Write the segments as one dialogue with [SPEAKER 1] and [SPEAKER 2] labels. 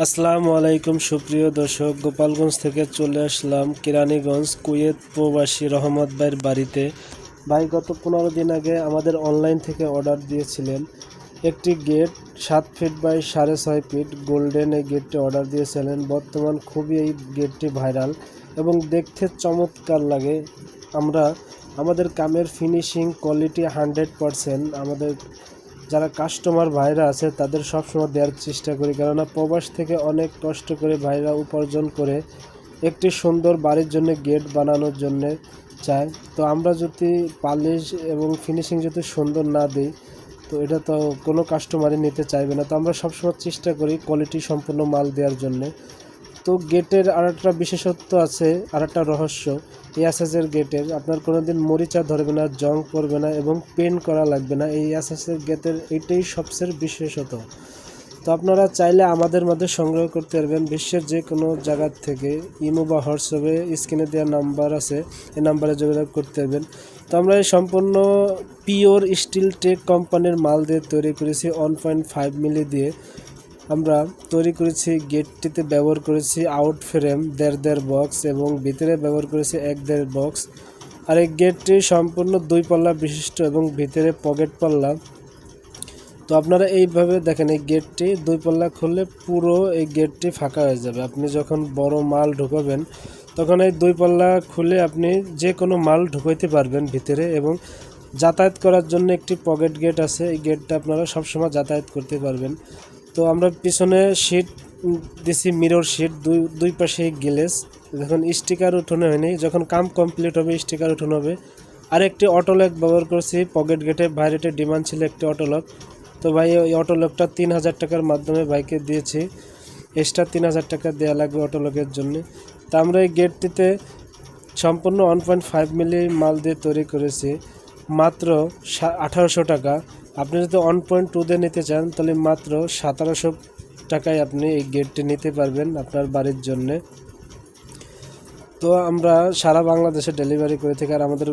[SPEAKER 1] আসসালামু আলাইকুম সুপ্রিয় দর্শক, গোপালগঞ্জ থেকে চলে আসলাম কেরানীগঞ্জ কুয়েত প্রবাসী রহমত ভাইয়ের বাড়িতে। ভাই গত 15 দিন আগে আমাদের অনলাইন থেকে অর্ডার দিয়েছিলেন একটি gate 7 feet by 6.5 feet golden. এই গেটটি অর্ডার দিয়েছিলেন। বর্তমান খুবই এই গেটটি ভাইরাল এবং দেখতে চমৎকার লাগে। আমরা আমাদের কামের ফিনিশিং কোয়ালিটি 100%। আমাদের যারা কাস্টমার ভাইরা আছে তাদের সবসময় দেওয়ার চেষ্টা করি, কেননা প্রবাস থেকে অনেক কষ্ট করে ভাইরা উপার্জন করে একটি সুন্দর বাড়ির জন্য গেট বানানোর জন্য চায়। তো আমরা যদি পালিশ এবং ফিনিশিং যদি সুন্দর না দিই তো এটা তো কোনো কাস্টমারই নিতে চাইবে না। তো আমরা সবসময় চেষ্টা করি কোয়ালিটি সম্পূর্ণ মাল দেওয়ার জন্য। তো গেটের আরেকটা বিশেষত্ব আছে, আরেকটা রহস্য এই এসএসের গেটের, আপনার কোনো দিন মরিচা ধরবে না, জং পড়বে না এবং পেন্ট করা লাগবে না। এই এসএসের গেটের এটাই সবচেয়ে বিশেষত। তো আপনারা চাইলে আমাদের মধ্যে সংগ্রহ করতে পারবেন বিশ্বের যে কোনো জায়গার থেকে। ইমো বা হোয়াটসঅ্যাপে স্ক্রিনে দেওয়া নাম্বার আছে, এই নাম্বারে যোগাযোগ করতে পারবেন। তো আমরা এই সম্পূর্ণ পিওর স্টিল টেক কোম্পানির মাল দিয়ে তৈরি করেছি। 1.5 মিলি দিয়ে আমরা তৈরি করেছি। গেটটিতে ব্যবহার করেছি আউট ফ্রেম 1.5 বক্স এবং ভিতরে ব্যবহার করেছি 1.5 বক্স। আর এই গেটটি সম্পূর্ণ 2 পাল্লা বিশিষ্ট এবং ভিতরে পকেট পাল্লা। তো আপনারা এইভাবে দেখেন, এই গেটটি 2 পাল্লা খুললে পুরো এই গেটটি ফাঁকা হয়ে যাবে। আপনি যখন বড় মাল ঢুকাবেন তখন এই 2 পাল্লা খুলে আপনি যে কোনো মাল ঢুকাইতে পারবেন ভিতরে। এবং যাতায়াত করার জন্য একটি পকেট গেট আছে, এই গেটটা আপনারা সবসময় যাতায়াত করতে পারবেন। তো আমরা পিছনে শীট দিছি, মিরর শীট, দুই পাশে গ্লেস। যখন স্টিকার উঠানো হয়নি, যখন কাম কমপ্লিট হবে স্টিকার উঠানো হবে। আর একটি অটোলক ব্যবহার করছি পকেট গেটে। বাইরেতে ডিমান্ড ছিল একটি অটোলক, তো ভাই ওই অটোলকটা 3000 টাকার মাধ্যমে ভাইকে দিয়েছি। এক্সট্রা 3000 টাকা দেওয়া লাগবে অটোলকের জন্য। তা আমরা এই গেটটিতে সম্পূর্ণ 1.5 মিলি মাল দিয়ে তৈরি করেছি মাত্র 1800 টাকা। আপনি যদি 1.2 দিয়ে নিতে চান তাহলে মাত্র 1700 টাকায় আপনি এই গেটটি নিতে পারবেন আপনার বাড়ির জন্যে। তো আমরা সারা বাংলাদেশে ডেলিভারি করে থাকি। আর আমাদের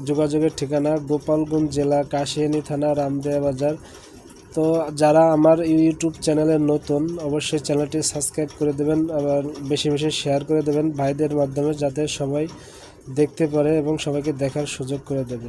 [SPEAKER 1] যোগাযোগের ঠিকানা গোপালগঞ্জ জেলা, কাশিয়ানী থানা, রামদেয়া বাজার। তো যারা আমার ইউটিউব চ্যানেলে নতুন অবশ্যই চ্যানেলটি সাবস্ক্রাইব করে দেবেন, আবার বেশি বেশি শেয়ার করে দেবেন ভাইদের মাধ্যমে, যাতে সবাই দেখতে পারে এবং সবাইকে দেখার সুযোগ করে দেবেন।